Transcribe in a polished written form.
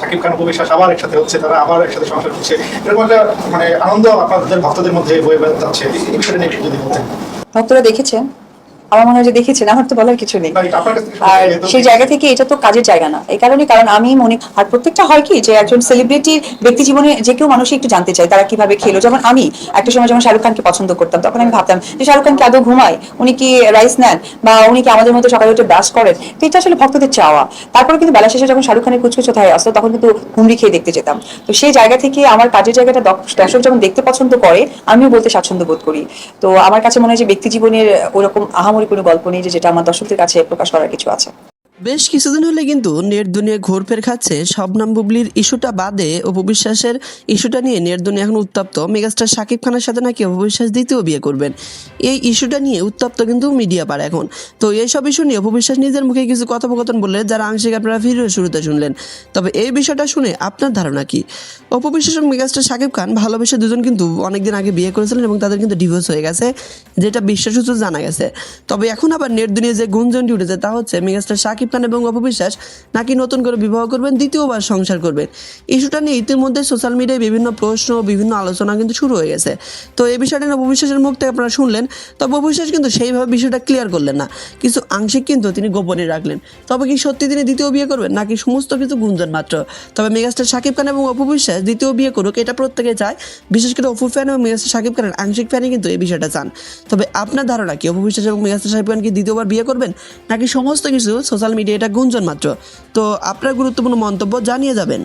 শাকিব খান উপবিশ্বাস আবার একসাথে হচ্ছে, তারা আবার একসাথে সংসার করছে, এরকম একটা মানে আনন্দ আপনাদের ভক্তদের মধ্যে বয়ে বেড়াতে যাচ্ছে, এই বিষয়টা নিয়ে একটু যদি বলতেন। ভক্তরা দেখেছেন, আমার মনে হয় যে দেখেছেন, আমার তো বলার কিছু নেই। আপনার কাছ থেকে আর সেই জায়গা থেকে এটা তো কাজের জায়গা না, এই কারণে, কারণ আমি মনে, আর প্রত্যেকটা হয় কি যে একজন সেলিব্রিটির ব্যক্তি জীবনে যে কেউ মানুষই একটু জানতে চায় তারা কিভাবে খেলো। যেমন আমি একটা সময় যখন শাহরুখ খানকে পছন্দ করতাম, তখন আমি ভাবতাম যে শাহরুখ খান কি আদৌ ঘুমায়, উনি কি রাইস নেন, বা উনি কি আমাদের মতো সকালে উঠে ব্রাশ করেন। তো এটা আসলে ভক্তদের চাওয়া। তারপরে কিন্তু বেলা শেষে যখন শাহরুখ খানের কুচকুচো থায় আসতো, তখন কিন্তু হুমড়ি খেয়ে দেখতে যেতাম। তো সেই জায়গা থেকে আমার কাজের জায়গাটা দর্শক যখন দেখতে পছন্দ করে, আমিও বলতে স্বাচ্ছন্দ্য বোধ করি। তো আমার কাছে মনে হয় যে ব্যক্তি জীবনের ওরকম আহামরি কোনো গল্প নেই যেটা আমার দর্শকদের কাছে প্রকাশ করার কিছু আছে। বেশ কিছুদিন হলে কিন্তু নেট দুনিয়া ঘোরফের খাচ্ছে শবনম বুবলির ইস্যুটা বাদে অপু বিশ্বাসের ইস্যুটা নিয়ে নেট দুনিয়া এখন উত্তপ্ত। মেগাস্টার শাকিব খানের সাথে নাকি অপু বিশ্বাস দ্বিতীয় বিয়ে করবেন, এই ইস্যুটা নিয়ে উত্তপ্ত কিন্তু মিডিয়া পাড়া এখন। তো এইসব ইস্যু নিয়ে অপু বিশ্বাস নিজের মুখে কিছু কথোপকথন বললেন, যারা আংশিক আপনারা ভিডিও শুরুতে শুনলেন। তবে এই বিষয়টা শুনে আপনার ধারণা কি? অপু বিশ্বাস এবং মেগাস্টার শাকিব খান ভালোবেসে দুজন কিন্তু অনেকদিন আগে বিয়ে করেছিলেন এবং তাদের কিন্তু ডিভোর্স হয়ে গেছে, যেটা বিশ্বাসসূত্র জানা গেছে। তবে এখন আবার নেট দুনিয়া যে গুঞ্জনটি উঠেছে তা হচ্ছে মেগাস্টার শাকিব খান এবং অপু বিশ্বাস নাকি নতুন করে বিবাহ করবেন, দ্বিতীয়বার সংসার করবেন। ইস্যুটা নিয়ে ইতিমধ্যে সোশ্যাল মিডিয়ায় বিভিন্ন প্রশ্ন, বিভিন্ন আলোচনা কিন্তু শুরু হয়ে গেছে। তো এই বিষয়টা নিয়ে অপু বিশ্বাসের মুখ থেকে আপনারা শুনলেন। তবে অপু বিশ্বাস কিন্তু সেইভাবে বিষয়টা ক্লিয়ার করলেন না, কিছু আংশিক কিন্তু তিনি গোপনে রাখলেন। তবে কি সত্যি তিনি দ্বিতীয় বিয়ে করবেন নাকি সমস্ত কিছু গুঞ্জন মাত্র? তবে মেগাস্টার শাকিব খান এবং অপু বিশ্বাস দ্বিতীয় বিয়ে করুক, এটা প্রত্যেকে চায়। বিশেষ করে অপু ফ্যান এবং মেগাস্টার শাকিব খানের আংশিক ফ্যানই কিন্তু এই বিষয়টা চান। তবে আপনার ধারণা কি, অপু বিশ্বাস এবং মেগাস্টার শাকিব খান কি দ্বিতীয়বার বিয়ে করবেন নাকি সমস্ত কিছু সোশ্যাল মিডিয়া এটা গুঞ্জন মাত্র? তো আপনার গুরুত্বপূর্ণ মন্তব্য জানিয়ে যাবেন।